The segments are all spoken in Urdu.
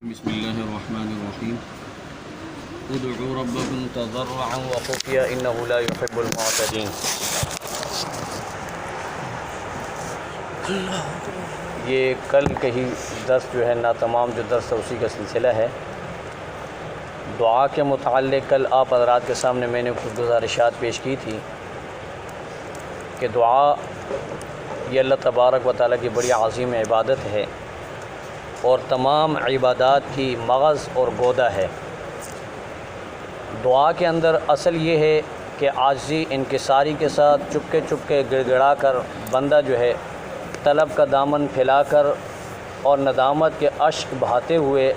بسم اللہ الرحمن الرحیم ادعوا ربکم تضرعا وخفیا انہ لا يحب المعتدین۔ یہ کل کے ہی درس جو ہے تمام جو درس ہے اسی کا سلسلہ ہے۔ دعا کے متعلق کل آپ حضرات کے سامنے میں نے کچھ گزارشات پیش کی تھی کہ دعا یہ اللہ تبارک و تعالیٰ کی بڑی عظیم عبادت ہے اور تمام عبادات کی مغز اور گودا ہے۔ دعا کے اندر اصل یہ ہے کہ عاجزی انکساری کے ساتھ چپکے چپکے گڑ گڑا کر بندہ جو ہے طلب کا دامن پھیلا کر اور ندامت کے اشک بہاتے ہوئے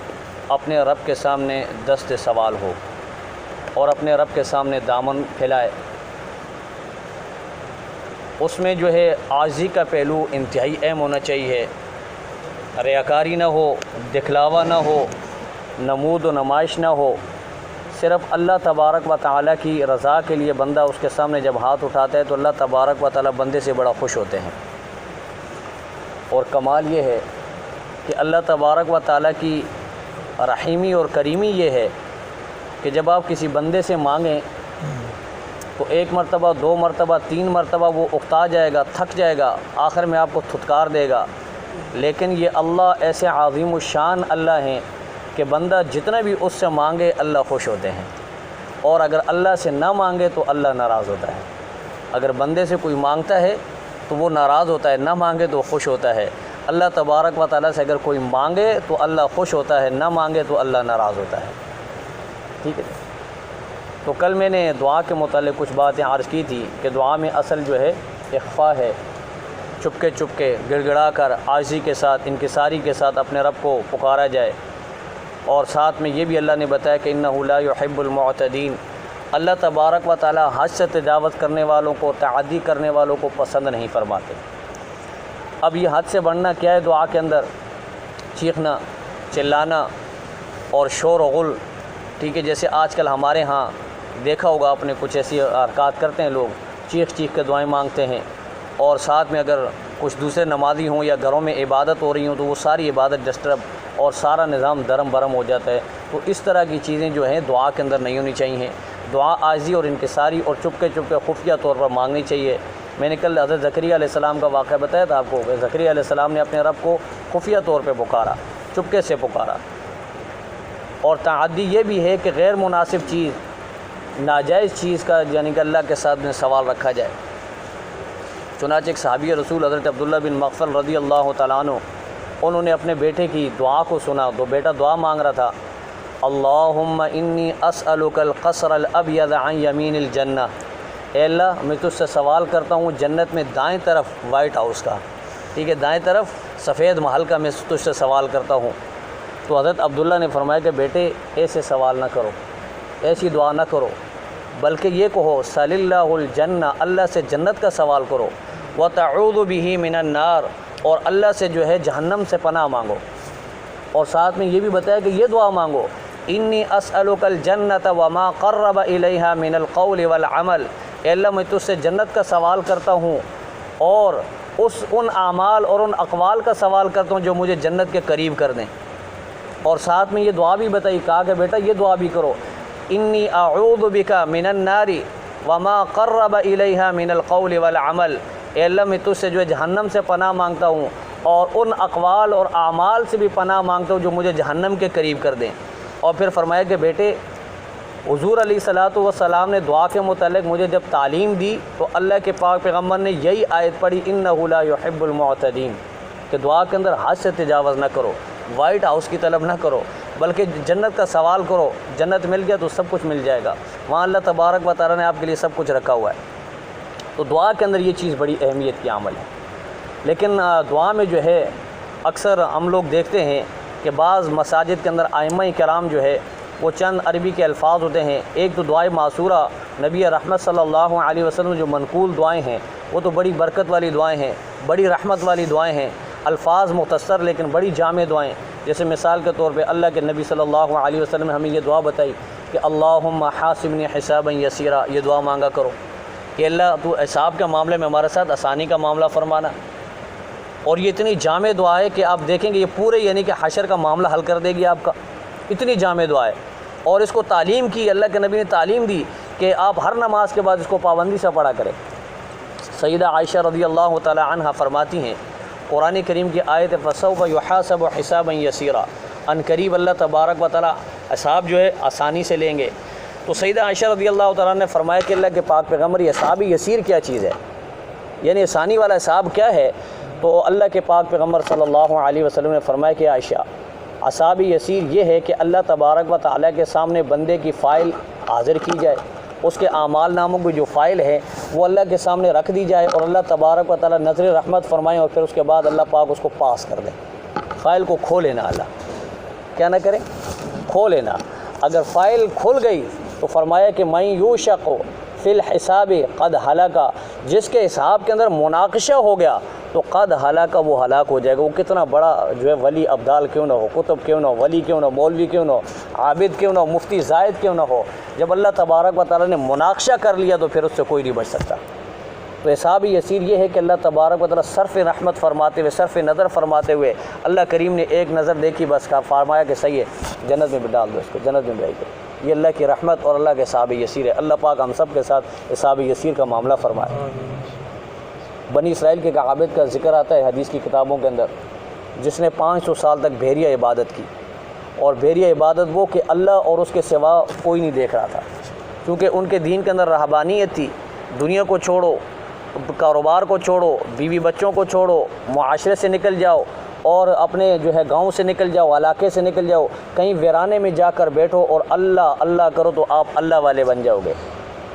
اپنے رب کے سامنے دست سوال ہو اور اپنے رب کے سامنے دامن پھیلائے۔ اس میں جو ہے عاجزی کا پہلو انتہائی اہم ہونا چاہیے، ریاکاری نہ ہو، دکھلاوا نہ ہو، نمود و نمائش نہ ہو، صرف اللہ تبارک و تعالیٰ کی رضا کے لیے بندہ اس کے سامنے جب ہاتھ اٹھاتا ہے تو اللہ تبارک و تعالیٰ بندے سے بڑا خوش ہوتے ہیں۔ اور کمال یہ ہے کہ اللہ تبارک و تعالیٰ کی رحیمی اور کریمی یہ ہے کہ جب آپ کسی بندے سے مانگیں تو ایک مرتبہ، دو مرتبہ، تین مرتبہ وہ اکتا جائے گا، تھک جائے گا، آخر میں آپ کو تھتکار دے گا۔ لیکن یہ اللہ ایسے عظیم الشان اللہ ہیں کہ بندہ جتنا بھی اس سے مانگے اللہ خوش ہوتے ہیں، اور اگر اللہ سے نہ مانگے تو اللہ ناراض ہوتا ہے۔ اگر بندے سے کوئی مانگتا ہے تو وہ ناراض ہوتا ہے، نہ مانگے تو خوش ہوتا ہے۔ اللہ تبارک و تعالیٰ سے اگر کوئی مانگے تو اللہ خوش ہوتا ہے، نہ مانگے تو اللہ ناراض ہوتا ہے۔ ٹھیک ہے، تو کل میں نے دعا کے متعلق کچھ باتیں عرض کی تھی کہ دعا میں اصل جو ہے اخفا ہے، چپکے چپکے گڑ گڑا کر عاجزی کے ساتھ انکساری کے ساتھ اپنے رب کو پکارا جائے، اور ساتھ میں یہ بھی اللہ نے بتایا کہ انہ لا يحب المعتدین، اللہ تبارک و تعالی حد سے تجاوز کرنے والوں کو، تعدی کرنے والوں کو پسند نہیں فرماتے۔ اب یہ حد سے بڑھنا کیا ہے دعا کے اندر؟ چیخنا، چلانا اور شور و غل۔ ٹھیک ہے، جیسے آج کل ہمارے ہاں دیکھا ہوگا آپ نے، کچھ ایسی حرکات کرتے ہیں لوگ، چیخ چیخ کے دعائیں مانگتے ہیں، اور ساتھ میں اگر کچھ دوسرے نمازی ہوں یا گھروں میں عبادت ہو رہی ہوں تو وہ ساری عبادت ڈسٹرب اور سارا نظام درم برم ہو جاتا ہے۔ تو اس طرح کی چیزیں جو ہیں دعا کے اندر نہیں ہونی چاہیے۔ دعا عاجزی اور انکساری اور چپکے چپکے خفیہ طور پر مانگنی چاہیے۔ میں نے کل حضرت زکریا علیہ السلام کا واقعہ بتایا تھا آپ کو کہ زکریا علیہ السلام نے اپنے رب کو خفیہ طور پہ پکارا، چپکے سے پکارا۔ اور تعدی یہ بھی ہے کہ غیر مناسب چیز، ناجائز چیز کا یعنی کہ اللہ کے ساتھ میں سوال رکھا جائے۔ چنانچہ ایک صحابی رسول حضرت عبداللہ بن مغفل رضی اللہ تعالیٰ عنہ، انہوں نے اپنے بیٹے کی دعا کو سنا تو بیٹا دعا مانگ رہا تھا، اللہم انی اسألک القصر الابیض عن یمین الجنہ، اے اللہ میں تجھ سے سوال کرتا ہوں جنت میں دائیں طرف وائٹ ہاؤس کا، ٹھیک ہے، دائیں طرف سفید محل کا میں تجھ سے سوال کرتا ہوں۔ تو حضرت عبداللہ نے فرمایا کہ بیٹے ایسے سوال نہ کرو، ایسی دعا نہ کرو، بلکہ یہ کہو صلی اللہ الجنہ، اللہ سے جنت کا سوال کرو، وَتَعُوذُ بِهِ مِنَ النَّارِ، اور اللہ سے جو ہے جہنم سے پناہ مانگو۔ اور ساتھ میں یہ بھی بتایا کہ یہ دعا مانگو، انی اسألک الجنۃ وما قرب الیہا من القول والعمل، اے اللہ میں تجھ سے جنت کا سوال کرتا ہوں اور ان اعمال اور ان اقوال کا سوال کرتا ہوں جو مجھے جنت کے قریب کر دیں۔ اور ساتھ میں یہ دعا بھی بتائی، کہا کہ بیٹا یہ دعا بھی کرو، انی اعوذ بک من النار وما قرب الیہا من القول والعمل، اے اللہ میں تجھ سے جو ہے جہنم سے پناہ مانگتا ہوں اور ان اقوال اور اعمال سے بھی پناہ مانگتا ہوں جو مجھے جہنم کے قریب کر دیں۔ اور پھر فرمایا کہ بیٹے حضور علیہ الصلاۃ والسلام نے دعا کے متعلق مجھے جب تعلیم دی تو اللہ کے پاک پیغمبر نے یہی آیت پڑھی، انہ لا يحب المعتدین، کہ دعا کے اندر حد سے تجاوز نہ کرو، وائٹ ہاؤس کی طلب نہ کرو، بلکہ جنت کا سوال کرو، جنت مل گیا تو سب کچھ مل جائے گا، وہاں اللہ تبارک و تعالیٰ نے آپ کے لیے سب کچھ رکھا ہوا ہے۔ تو دعا کے اندر یہ چیز بڑی اہمیت کی عمل ہے۔ لیکن دعا میں جو ہے اکثر ہم لوگ دیکھتے ہیں کہ بعض مساجد کے اندر ائمہ کرام جو ہے وہ چند عربی کے الفاظ ہوتے ہیں، ایک تو دعائے معصورہ نبی رحمت صلی اللہ علیہ وسلم جو منقول دعائیں ہیں وہ تو بڑی برکت والی دعائیں ہیں، بڑی رحمت والی دعائیں ہیں، الفاظ مختصر لیکن بڑی جامع دعائیں۔ جیسے مثال کے طور پہ اللہ کے نبی صلی اللہ علیہ وسلم نے ہمیں یہ دعا بتائی کہ اللہم حاسبنی حسابا یسیرا، یہ دعا مانگا کرو کہ اللہ تو حساب کے معاملے میں ہمارے ساتھ آسانی کا معاملہ فرمانا۔ اور یہ اتنی جامع دعا ہے کہ آپ دیکھیں گے یہ پورے یعنی کہ حشر کا معاملہ حل کر دے گی آپ کا، اتنی جامع دعا ہے۔ اور اس کو تعلیم کی، اللہ کے نبی نے تعلیم دی کہ آپ ہر نماز کے بعد اس کو پابندی سے پڑھا کریں۔ سیدہ عائشہ رضی اللہ تعالی عنہ فرماتی ہیں قرآن کریم کی آیت فَسَوْفَ يُحَاسَبُ حِسَابًا يَسِيرًا، ان قریب اللہ تبارک و تعالی حساب جو ہے آسانی سے لیں گے۔ تو سیدہ عائشہ رضی اللہ تعالیٰ نے فرمایا کہ اللہ کے پاک پیغمبر یہ حساب یسیر کیا چیز ہے، یعنی آسانی والا حساب کیا ہے؟ تو اللہ کے پاک پیغمبر صلی اللہ علیہ وسلم نے فرمایا کہ عائشہ حساب یسیر یہ ہے کہ اللہ تبارک و تعالیٰ کے سامنے بندے کی فائل حاضر کی جائے، اس کے اعمال ناموں کی جو فائل ہے وہ اللہ کے سامنے رکھ دی جائے اور اللہ تبارک و تعالیٰ نظر رحمت فرمائیں، اور پھر اس کے بعد اللہ پاک اس کو پاس کر دیں۔ فائل کو کھولے نہ، اللہ کیا نہ کریں، کھولے نہ۔ اگر فائل کھل گئی تو فرمایا کہ من یوشق فی الحساب قد ہلاکا، جس کے حساب کے اندر مناقشہ ہو گیا تو قد ہلاکا، وہ ہلاک ہو جائے گا۔ وہ کتنا بڑا جو ہے ولی ابدال کیوں نہ ہو، کتب کیوں نہ ہو، ولی کیوں نہ ہو، مولوی کیوں نہ ہو، عابد کیوں نہ ہو، مفتی زاہد کیوں نہ ہو، جب اللہ تبارک و تعالیٰ نے مناقشہ کر لیا تو پھر اس سے کوئی نہیں بچ سکتا۔ تو حساب یسیر یہ ہے کہ اللہ تبارک و تعالیٰ صرف رحمت فرماتے ہوئے، صرف نظر فرماتے ہوئے، اللہ کریم نے ایک نظر دیکھی بس کا فرمایا کہ صحیح ہے جنت میں بھی ڈال دو، اس کو جنت میں بھی آئیے۔ یہ اللہ کی رحمت اور اللہ کے حساب یسیر ہے۔ اللہ پاک ہم سب کے ساتھ حساب یسیر کا معاملہ فرمائے۔ بنی اسرائیل کے ایک عابد کا ذکر آتا ہے حدیث کی کتابوں کے اندر، جس نے 500 سال تک بحیرہ عبادت کی، اور بحیرہ عبادت وہ کہ اللہ اور اس کے سوا کوئی نہیں دیکھ رہا تھا، کیونکہ ان کے دین کے اندر رہبانیت تھی۔ دنیا کو چھوڑو، کاروبار کو چھوڑو، بیوی بچوں کو چھوڑو، معاشرے سے نکل جاؤ اور اپنے جو ہے گاؤں سے نکل جاؤ، علاقے سے نکل جاؤ، کہیں ویرانے میں جا کر بیٹھو اور اللہ اللہ کرو تو آپ اللہ والے بن جاؤ گے،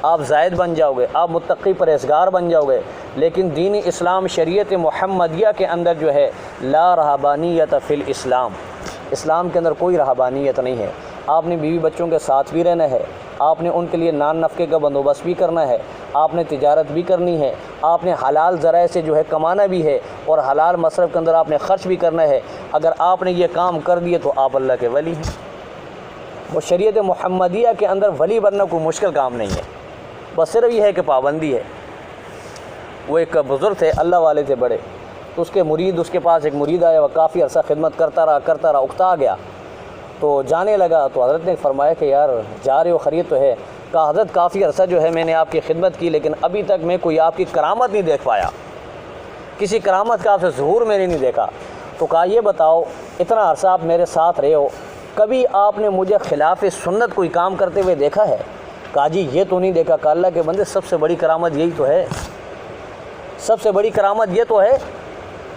آپ زاہد بن جاؤ گے، آپ متقی پرہیزگار بن جاؤ گے۔ لیکن دین اسلام شریعت محمدیہ کے اندر جو ہے لا رہبانیت فی الاسلام، اسلام کے اندر کوئی رہبانیت نہیں ہے۔ آپ نے بیوی بچوں کے ساتھ بھی رہنا ہے، آپ نے ان کے لیے نان نفقے کا بندوبست بھی کرنا ہے، آپ نے تجارت بھی کرنی ہے، آپ نے حلال ذرائع سے جو ہے کمانا بھی ہے، اور حلال مصرف کے اندر آپ نے خرچ بھی کرنا ہے۔ اگر آپ نے یہ کام کر دیے تو آپ اللہ کے ولی ہیں۔ وہ شریعت محمدیہ کے اندر ولی بننا کوئی مشکل کام نہیں ہے، بس صرف یہ ہے کہ پابندی ہے۔ وہ ایک بزرگ تھے، اللہ والے تھے بڑے، تو اس کے مرید، اس کے پاس ایک مرید آیا، وہ کافی عرصہ خدمت کرتا رہا، اکتا گیا تو جانے لگا۔ تو حضرت نے فرمایا کہ یار جا رہے ہو، خرید تو ہے؟ کہا حضرت کافی عرصہ جو ہے میں نے آپ کی خدمت کی، لیکن ابھی تک میں کوئی آپ کی کرامت نہیں دیکھ پایا، کسی کرامت کا آپ سے ظہور میں نے نہیں دیکھا۔ تو کہا یہ بتاؤ اتنا عرصہ آپ میرے ساتھ رہے ہو، کبھی آپ نے مجھے خلاف سنت کوئی کام کرتے ہوئے دیکھا ہے؟ کہا جی یہ تو نہیں دیکھا۔ کہا اللہ کے بندے سب سے بڑی کرامت یہی تو ہے، سب سے بڑی کرامت یہ تو ہے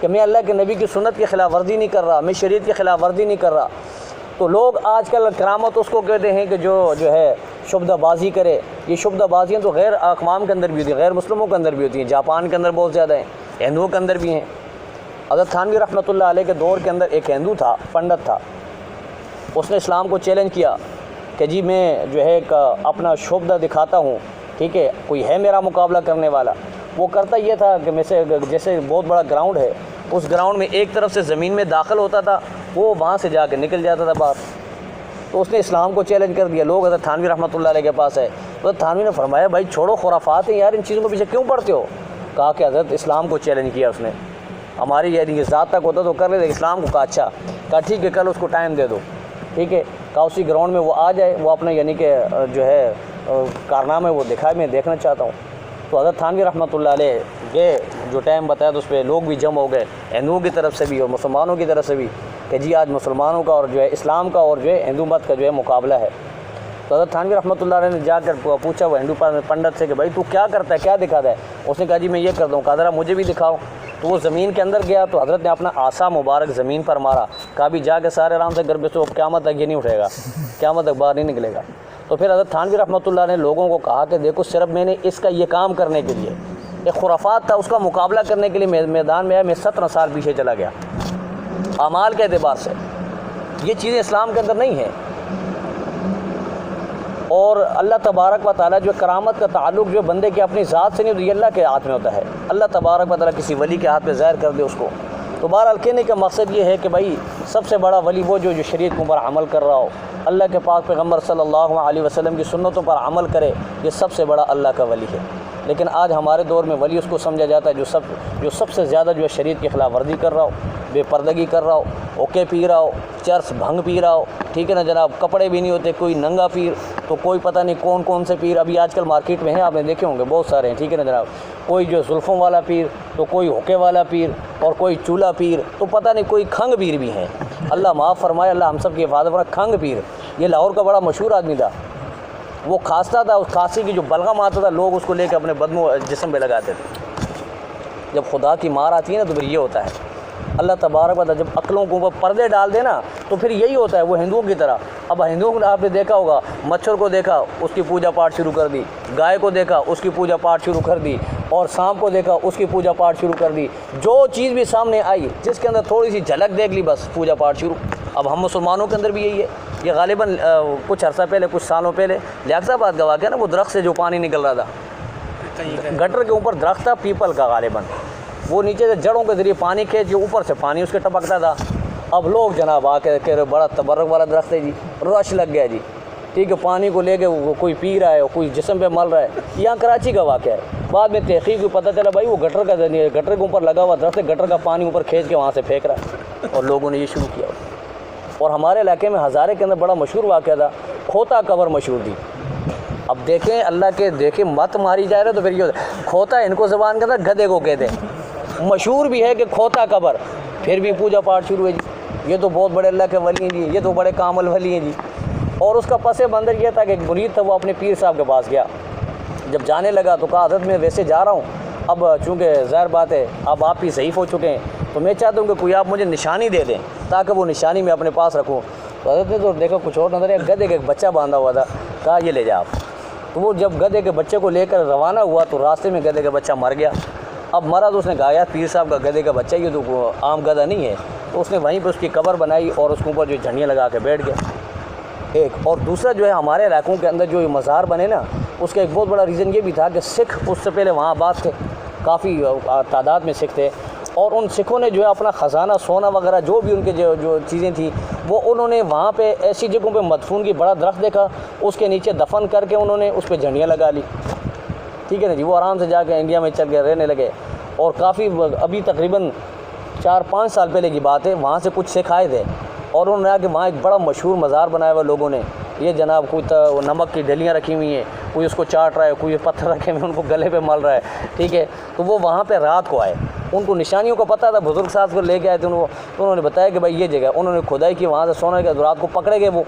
کہ میں اللہ کے نبی کی سنت کی خلاف ورزی نہیں کر رہا، میں شریعت کی خلاف ورزی نہیں کر رہا۔ تو لوگ آج کل کرامت اس کو کہتے ہیں کہ جو ہے شبدہ بازی کرے۔ یہ شبدہ بازیاں تو غیر اقوام کے اندر بھی ہوتی ہیں، غیر مسلموں کے اندر بھی ہوتی ہیں، جاپان کے اندر بہت زیادہ ہیں، ہندوؤں کے اندر بھی ہیں۔ حضرت تھانوی رحمۃ اللہ علیہ کے دور کے اندر ایک ہندو تھا، پنڈت تھا، اس نے اسلام کو چیلنج کیا کہ جی میں جو ہے اپنا شبدہ دکھاتا ہوں، ٹھیک ہے، کوئی ہے میرا مقابلہ کرنے والا؟ وہ کرتا یہ تھا کہ جیسے بہت بڑا گراؤنڈ ہے، اس گراؤنڈ میں ایک طرف سے زمین میں داخل ہوتا تھا، وہ وہاں سے جا کے نکل جاتا تھا باہر۔ تو اس نے اسلام کو چیلنج کر دیا۔ لوگ حضرت تھانوی رحمۃ اللہ علیہ کے پاس ہے، حضرت تھانوی نے فرمایا بھائی چھوڑو، خرافات ہیں یار، ان چیزوں کو پیچھے کیوں پڑھتے ہو؟ کہا کہ حضرت اسلام کو چیلنج کیا اس نے، ہماری یعنی ذات تک ہوتا تو کر لیتے، اسلام کو کہا اچھا، کہا ٹھیک ہے کل اس کو ٹائم دے دو، ٹھیک ہے، کہا اسی گراؤنڈ میں وہ آ جائے، وہ اپنا یعنی کہ جو ہے کارنامے وہ دکھائے، میں دیکھنا چاہتا ہوں۔ تو حضرت تھانوی رحمۃ اللہ علیہ گئے، جو ٹائم بتایا تو اس پہ لوگ بھی جمع ہو گئے، ہندوؤں کی طرف سے بھی اور مسلمانوں کی طرف سے بھی، کہ جی آج مسلمانوں کا اور جو ہے اسلام کا اور جو ہے ہندو مت کا جو ہے مقابلہ ہے۔ تو حضرت تھانوی رحمۃ اللہ علیہ نے جا کر پوچھا وہ ہندو پنڈت سے کہ بھائی تو کیا کرتا ہے، کیا دکھاتا ہے؟ اس نے کہا جی میں یہ کرتا ہوں۔ کہا ذرا مجھے بھی دکھاؤ۔ تو وہ زمین کے اندر گیا، تو حضرت نے اپنا عصا مبارک زمین پر مارا، کہا بھی جا کے سارے آرام سے گھر پہ سو، قیامت تک یہ نہیں اٹھے گا، قیامت تک باہر نہیں نکلے گا۔ تو پھر حضرت تھانوی رحمۃ اللہ نے لوگوں کو کہا کہ دیکھو صرف میں نے اس کا یہ کام کرنے کے لیے، ایک خرافات تھا، اس کا مقابلہ کرنے کے لیے میدان میں آیا، میں 17 سال پیچھے چلا گیا اعمال کے اعتبار سے۔ یہ چیزیں اسلام کے اندر نہیں ہیں۔ اور اللہ تبارک و تعالیٰ جو کرامت کا تعلق جو بندے کے اپنی ذات سے نہیں، تو یہ اللہ کے ہاتھ میں ہوتا ہے، اللہ تبارک و تعالیٰ کسی ولی کے ہاتھ میں ظاہر کر دے اس کو۔ تو بہرحال کہنے کا مقصد یہ ہے کہ بھائی سب سے بڑا ولی وہ جو شریعت پر عمل کر رہا ہو، اللہ کے پاک پیغمبر صلی اللہ علیہ وسلم کی سنتوں پر عمل کرے، یہ سب سے بڑا اللہ کا ولی ہے۔ لیکن آج ہمارے دور میں ولی اس کو سمجھا جاتا ہے جو سب سے زیادہ جو ہے شریعت کی خلاف ورزی کر رہا ہو، بے پردگی کر رہا ہو، اوکے پی رہا ہو، چرس بھنگ پی رہا ہو، ٹھیک ہے نا جناب، کپڑے بھی نہیں ہوتے، کوئی ننگا پیر تو کوئی پتہ نہیں کون کون سے پیر ابھی آج کل مارکیٹ میں ہیں، آپ نے دیکھے ہوں گے بہت سارے ہیں، ٹھیک ہے نا جناب، کوئی جو زلفوں والا پیر تو کوئی ہوکے والا پیر اور کوئی چولہا پیر تو پتہ نہیں کوئی کھنگ پیر بھی ہیں، اللہ معاف فرمائے، اللہ ہم سب کی حفاظت فرمائے۔ کھنگ پیر یہ لاہور کا بڑا مشہور آدمی تھا، وہ کھانستا تھا، اس کھانسی کی جو بلغم آتا تھا لوگ اس کو لے کے اپنے بدن و جسم پہ لگاتے تھے۔ جب خدا کی مار آتی ہے نا تو پھر یہ ہوتا ہے، اللہ تبارک و تعالیٰ جب عقلوں کو اوپر پردے ڈال دے نا تو پھر یہی ہوتا ہے، وہ ہندوؤں کی طرح۔ اب ہندوؤں نے آپ نے دیکھا ہوگا، مچھر کو دیکھا اس کی پوجا پاٹ شروع کر دی، گائے کو دیکھا اس کی پوجا پاٹ شروع کر دی، اور سانپ کو دیکھا اس کی پوجا پاٹ شروع کر دی، جو چیز بھی سامنے آئی جس کے اندر تھوڑی سی جھلک دیکھ لی بس پوجا پاٹ شروع۔ اب ہم مسلمانوں کے اندر بھی یہی ہے، یہ غالباً کچھ عرصہ پہلے، کچھ سالوں پہلے لیاقت آباد کا واقعہ نا، وہ درخت سے جو پانی نکل رہا تھا، گٹر کے اوپر درخت تھا پیپل کا غالباً، وہ نیچے سے جڑوں کے ذریعے پانی کھینچ کے اوپر سے پانی اس کے ٹپکتا تھا۔ اب لوگ جناب آ کے کہہ رہے بڑا تبرک والا درخت ہے جی، رش لگ گیا جی، ٹھیک ہے، پانی کو لے کے کوئی پی رہا ہے، کوئی جسم پہ مل رہا ہے۔ یہاں کراچی کا واقعہ ہے، بعد میں تحقیق کو پتہ چلا بھائی وہ گٹر کا ذریعے، گٹر کے اوپر لگا ہوا درخت ہے، گٹر کا پانی اوپر کھینچ کے وہاں سے پھینک رہا ہے، اور لوگوں نے یہ شروع کیا۔ اور ہمارے علاقے میں ہزارے کے اندر بڑا مشہور واقعہ تھا، کھوتا قبر مشہور تھی۔ اب دیکھیں اللہ کے دیکھیں مت ماری جائے رہا تو پھر یہ کھوتا ان کو زبان کے اندر گدھے کو کہتے ہیں، مشہور بھی ہے کہ کھوتا قبر، پھر بھی پوجا پاٹ شروع ہے جی، یہ تو بہت بڑے اللہ کے ولی ہیں جی، یہ تو بڑے کامل ولی ہیں جی۔ اور اس کا پس منظر یہ تھا کہ ایک مرید تھا، وہ اپنے پیر صاحب کے پاس گیا، جب جانے لگا تو کہا حضرت میں ویسے جا رہا ہوں، اب چونکہ ظاہر بات ہے اب آپ بھی ضعیف ہو چکے ہیں تو میں چاہتا ہوں کہ کوئی آپ مجھے نشانی دے دیں تاکہ وہ نشانی میں اپنے پاس رکھوں۔ تو حضرت نے تو دیکھا کچھ اور نظر ہے، گدھے کا ایک بچہ باندھا ہوا تھا، کہا یہ لے جا آپ۔ تو وہ جب گدھے کے بچے کو لے کر روانہ ہوا تو راستے میں گدھے کا بچہ مر گیا۔ اب مرا تو اس نے کہا یار پیر صاحب کا گدھے کا بچہ یہ تو عام گدھا نہیں ہے، تو اس نے وہیں پہ اس کی قبر بنائی اور اس کے اوپر جو جھنڈیاں لگا کے بیٹھ گیا ایک۔ اور دوسرا جو ہے ہمارے علاقوں کے اندر جو یہ مزار بنے نا، اس کا ایک بہت بڑا ریزن یہ بھی تھا کہ سکھ اس سے پہلے وہاں آباد تھے، کافی تعداد میں سکھ تھے، اور ان سکھوں نے جو ہے اپنا خزانہ سونا وغیرہ جو بھی ان کے جو چیزیں تھیں وہ انہوں نے وہاں پہ ایسی جگہوں پہ مدفون کی بڑا درخت دیکھا، اس کے نیچے دفن کر کے انہوں نے اس پہ جھنڈیاں لگا لی، ٹھیک ہے نا جی۔ وہ آرام سے جا کے انڈیا میں چل کے رہنے لگے، اور کافی ابھی تقریباً 4-5 سال پہلے کی بات ہے، وہاں سے کچھ سکھ آئے تھے اور انہوں نے کہا کہ وہاں ایک بڑا مشہور مزار بنایا ہوا لوگوں نے، یہ جناب کوئی نمک کی ڈلیاں رکھی ہوئی ہیں، کوئی اس کو چاٹ رہا ہے، کوئی پتھر رکھے ہوئے ان کو گلے پہ مل رہا ہے، ٹھیک ہے۔ تو وہ وہاں پہ رات کو آئے، ان کو نشانیوں کا پتہ تھا، بزرگ صاحب کو لے کے آئے تھے تو انہوں نے بتایا کہ بھائی یہ جگہ، انہوں نے کھدائی کی، وہاں سے سونے کے رات کو پکڑے گئے وہ،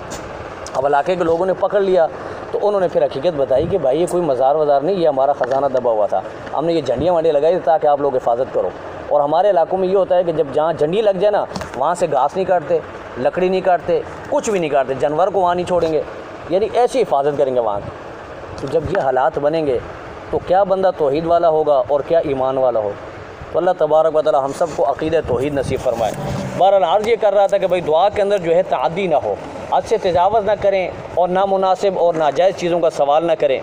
اب علاقے کے لوگوں نے پکڑ لیا تو انہوں نے پھر حقیقت بتائی کہ بھائی یہ کوئی مزار وزار نہیں، یہ ہمارا خزانہ دبا ہوا تھا، ہم نے یہ جھنڈیاں وانڈیاں لگائی تاکہ آپ لوگ حفاظت کرو۔ اور ہمارے علاقوں میں یہ ہوتا ہے کہ جب جہاں جھنڈی لگ جائے نا وہاں سے گھاس نہیں کاٹتے، لکڑی نہیں کاٹتے، کچھ بھی نہیں کاٹتے، جانور کو وہاں نہیں چھوڑیں گے، یعنی ایسی حفاظت کریں گے وہاں کی۔ تو جب یہ حالات بنیں گے تو کیا بندہ توحید والا ہوگا اور کیا ایمان والا ہوگا۔ تو اللہ تبارک و تعالی ہم سب کو عقیدہ توحید نصیب فرمائے۔ بہرحال عرض یہ کر رہا تھا کہ بھائی دعا کے اندر جو ہے تعدی نہ ہو، حد سے تجاوز نہ کریں اور نامناسب اور ناجائز چیزوں کا سوال نہ کریں۔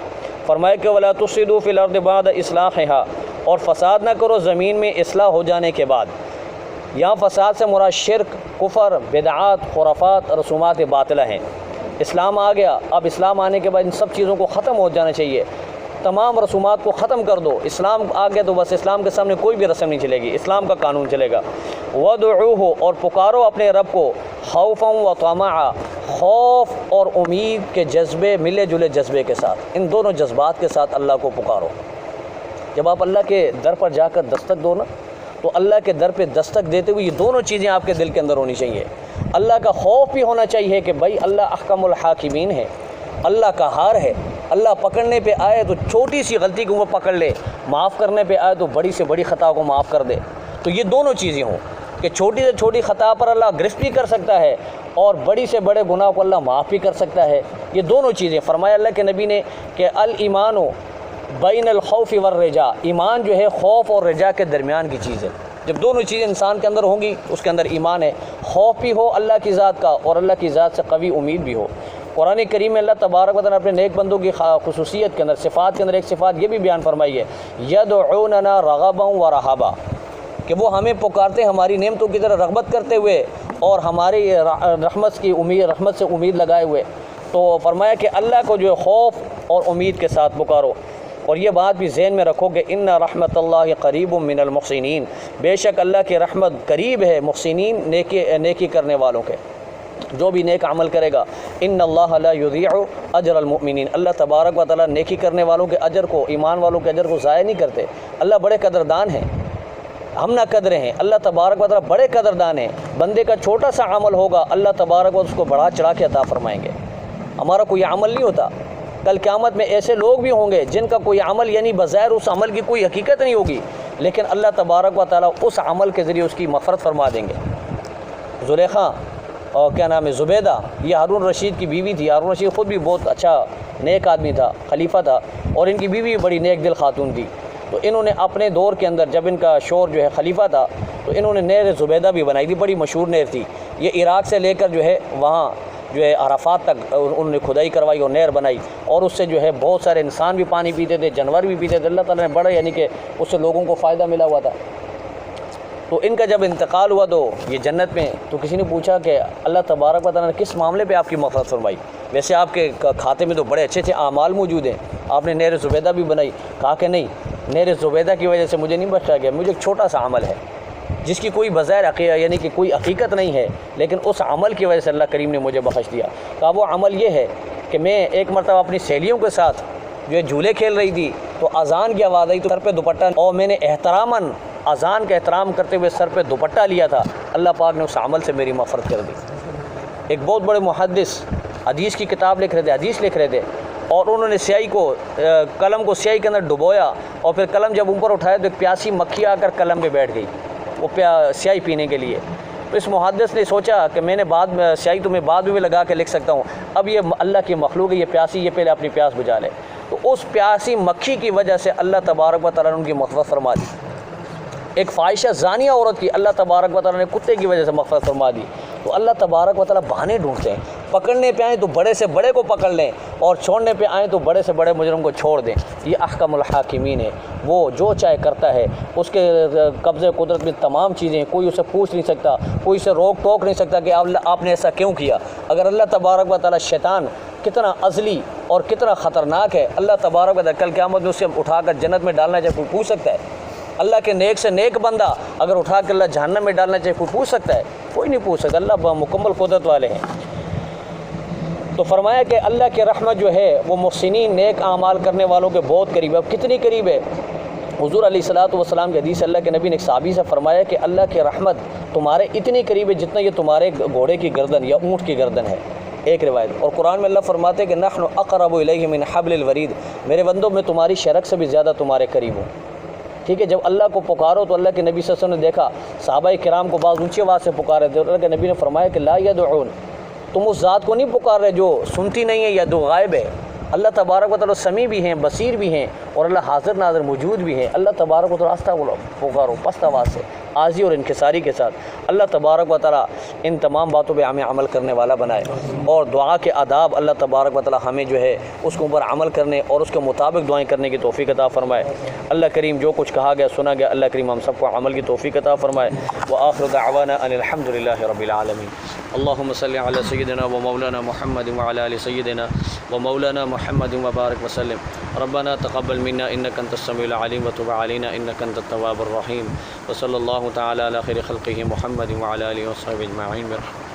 فرمایا کہ وَلَا تُفْسِدُوا فِي الْأَرْضِ بَعْدَ إِصْلَاحِهَا، اور فساد نہ کرو زمین میں اصلاح ہو جانے کے بعد۔ یہاں فساد سے مراد شرک، کفر، بدعات، خرافات، رسومات باطلہ ہیں۔ اسلام آ گیا، اب اسلام آنے کے بعد ان سب چیزوں کو ختم ہو جانا چاہیے، تمام رسومات کو ختم کر دو۔ اسلام آ گیا تو بس اسلام کے سامنے کوئی بھی رسم نہیں چلے گی، اسلام کا قانون چلے گا۔ وَادْعُوهُ، اور پکارو اپنے رب کو، خوفاً وطمعاً، خوف اور امید کے جذبے، ملے جلے جذبے کے ساتھ، ان دونوں جذبات کے ساتھ اللہ کو پکارو۔ جب آپ اللہ کے در پر جا کر دستک دو نا تو اللہ کے در پہ دستک دیتے ہوئے یہ دونوں چیزیں آپ کے دل کے اندر ہونی چاہیے۔ اللہ کا خوف بھی ہونا چاہیے کہ بھائی اللہ احکم الحاکمین ہے، اللہ کا ہار ہے، اللہ پکڑنے پہ آئے تو چھوٹی سی غلطی کو وہ پکڑ لے، معاف کرنے پہ آئے تو بڑی سے بڑی خطا کو معاف کر دے۔ تو یہ دونوں چیزیں ہوں کہ چھوٹی سے چھوٹی خطا پر اللہ گرفت بھی کر سکتا ہے اور بڑی سے بڑے گناہ کو اللہ معاف بھی کر سکتا ہے۔ یہ دونوں چیزیں فرمایا اللہ کے نبی نے کہ الایمان بین الخوف والرجاء، ایمان جو ہے خوف اور رجا کے درمیان کی چیز ہے۔ جب دونوں چیزیں انسان کے اندر ہوں گی اس کے اندر ایمان ہے، خوف بھی ہو اللہ کی ذات کا اور اللہ کی ذات سے قوی امید بھی ہو۔ قرآن کریم میں اللہ تبارک و تعالیٰ اپنے نیک بندوں کی خصوصیت کے اندر، صفات کے اندر ایک صفات یہ بھی بیان فرمائی ہے، یدعوننا رغبا ورہبا، کہ وہ ہمیں پکارتے ہیں ہماری نعمتوں کی طرح رغبت کرتے ہوئے اور ہماری رحمت کی امید، رحمت سے امید لگائے ہوئے۔ تو فرمایا کہ اللہ کو جو ہے خوف اور امید کے ساتھ پکارو۔ اور یہ بات بھی ذہن میں رکھو کہ ان رحمت اللہ قریب من المحسنین، بے شک اللہ کی رحمت قریب ہے محسنین نیکی کرنے والوں کے، جو بھی نیک عمل کرے گا۔ ان اللہ لا یضیع اجر المؤمنین، اللہ تبارک و تعالیٰ نیکی کرنے والوں کے اجر کو، ایمان والوں کے اجر کو ضائع نہیں کرتے۔ اللہ بڑے قدردان ہیں، ہم نہ قدرے ہیں، اللہ تبارک و تعالیٰ بڑے قدردان ہیں۔ بندے کا چھوٹا سا عمل ہوگا، اللہ تبارک و تعالیٰ اس کو بڑھا چڑھا کے عطا فرمائیں گے۔ ہمارا کوئی عمل نہیں ہوتا، کل قیامت میں ایسے لوگ بھی ہوں گے جن کا کوئی عمل یعنی بظاہر اس عمل کی کوئی حقیقت نہیں ہوگی، لیکن اللہ تبارک و تعالیٰ اس عمل کے ذریعے اس کی مغفرت فرما دیں گے۔ زلیخا اور کیا نام ہے زبیدہ، یہ ہارون رشید کی بیوی تھی۔ ہارون رشید خود بھی بہت اچھا نیک آدمی تھا، خلیفہ تھا، اور ان کی بیوی بھی بڑی نیک دل خاتون تھی۔ تو انہوں نے اپنے دور کے اندر جب ان کا شوہر جو ہے خلیفہ تھا تو انہوں نے نہر زبیدہ بھی بنائی تھی، بڑی مشہور نہر تھی۔ یہ عراق سے لے کر جو ہے وہاں جو ہے عرفات تک انہوں نے کھدائی کروائی اور نہر بنائی، اور اس سے جو ہے بہت سارے انسان بھی پانی پیتے تھے، جانور بھی پیتے تھے۔ اللہ تعالیٰ نے بڑا یعنی کہ اس سے لوگوں کو فائدہ ملا ہوا تھا۔ تو ان کا جب انتقال ہوا تو یہ جنت میں، تو کسی نے پوچھا کہ اللہ تبارک و تعالیٰ نے کس معاملے پہ آپ کی مغفرت فرمائی؟ ویسے آپ کے کھاتے میں تو بڑے اچھے اعمال موجود ہیں، آپ نے نہر زبیدہ بھی بنائی۔ کہا کہ نہیں، نہر زبیدہ کی وجہ سے مجھے نہیں بخشا گیا، مجھے ایک چھوٹا سا عمل ہے جس کی کوئی بظاہر یعنی کہ کوئی حقیقت نہیں ہے، لیکن اس عمل کی وجہ سے اللہ کریم نے مجھے بخش دیا۔ کہا وہ عمل یہ ہے کہ میں ایک مرتبہ اپنی سہیلیوں کے ساتھ جو ہے جھولے کھیل رہی تھی، تو اذان کی آواز آئی تو سر پہ دوپٹہ، اور میں نے احتراماً اذان کا احترام کرتے ہوئے سر پہ دوپٹہ لیا تھا، اللہ پاک نے اس عمل سے میری مغفرت کر دی۔ ایک بہت بڑے محدث حدیث کی کتاب لکھ رہے تھے، اور انہوں نے سیاہی کو قلم کو سیاہی کے اندر ڈبویا، اور پھر قلم جب اوپر اٹھایا تو ایک پیاسی مکھی آ کر قلم پہ بیٹھ گئی وہ سیاہی پینے کے لیے۔ تو اس محدث نے سوچا کہ میں نے سیاہی تو میں بعد میں بھی لگا کے لکھ سکتا ہوں، اب یہ اللہ کی مخلوق ہے، یہ پیاسی، یہ پہلے اپنی پیاس بجھا لے۔ تو اس پیاسی مکھی کی وجہ سے اللہ تبارک و تعالیٰ نے ان کی مغفرت فرما دی۔ ایک فاحشہ زانیہ عورت کی اللہ تبارک و تعالیٰ نے کتے کی وجہ سے مغفرت فرما دی۔ تو اللہ تبارک و تعالیٰ بہانے ڈھونڈتے ہیں، پکڑنے پہ آئیں تو بڑے سے بڑے کو پکڑ لیں، اور چھوڑنے پہ آئیں تو بڑے سے بڑے مجرم کو چھوڑ دیں۔ یہ احکم الحاکمین ہے، وہ جو چاہے کرتا ہے، اس کے قبضے قدرت میں تمام چیزیں ہیں، کوئی اسے پوچھ نہیں سکتا، کوئی اسے روک ٹوک نہیں سکتا کہ آپ نے ایسا کیوں کیا۔ اگر اللہ تبارک و تعالیٰ، شیطان کتنا ازلی اور کتنا خطرناک ہے، اللہ تبارک و تعالیٰ کل قیامت میں اسے اٹھا کر جنت میں ڈالنا چاہے کوئی پوچھ سکتا ہے؟ اللہ کے نیک سے نیک بندہ اگر اٹھا کر اللہ جہنم میں ڈالنا چاہے کوئی پوچھ سکتا ہے؟ کوئی نہیں پوچھ سکتا، اللہ مکمل قدرت والے ہیں۔ تو فرمایا کہ اللہ کی رحمت جو ہے وہ محسنین نیک اعمال کرنے والوں کے بہت قریب ہے۔ اب کتنی قریب ہے؟ حضور علیہ الصلوۃ والسلام کی حدیث، اللہ کے نبی نے ایک صحابی سے فرمایا کہ اللہ کی رحمت تمہارے اتنی قریب ہے جتنا یہ تمہارے گھوڑے کی گردن یا اونٹ کی گردن ہے، ایک روایت۔ اور قرآن میں اللہ فرماتے ہیں کہ نحن اقرب الیہ من حبل الورید، میرے بندوں میں تمہاری شرک سے بھی زیادہ تمہارے قریب ہوں۔ ٹھیک ہے، جب اللہ کو پکارو تو اللہ کے نبی صلی اللہ علیہ وسلم نے دیکھا صحابہ کرام کو بعض اونچی آواز سے پکارے تھے، اللہ کے نبی نے فرمایا کہ لا یدعون، تم اس ذات کو نہیں پکار رہے جو سنتی نہیں ہے یا جو غائب ہے۔ اللہ تبارک و تعالیٰ سمیع بھی ہیں، بصیر بھی ہیں، اور اللہ حاضر ناظر موجود بھی ہیں۔ اللہ تبارک و تعالیٰ پکارو پست آواز سے، عاجزی اور انکساری کے ساتھ۔ اللہ تبارک و تعالیٰ ان تمام باتوں پہ ہمیں عمل کرنے والا بنائے، اور دعا کے آداب اللہ تبارک و تعالیٰ ہمیں جو ہے اس کے اوپر عمل کرنے اور اس کے مطابق دعائیں کرنے کی توفیق عطا فرمائے۔ اللہ کریم جو کچھ کہا گیا سنا گیا، اللہ کریم ہم سب کو عمل کی توفیق عطا فرمائے۔ وآخر دعوانا ان الحمد للہ رب العالمین۔ اللہم صلی علی سیدنا و مولانا محمد وعلی آل سیدنا و مولانا محمد وبارک وسلم۔ ربنا تقبل منا انک انت السمیع العلیم وتب علینا انک انت التواب الرحیم، وصلی اللہ تعالی علی خیر خلقہ محمد وعلی آلہ وصحبہ اجمعین برحمتک۔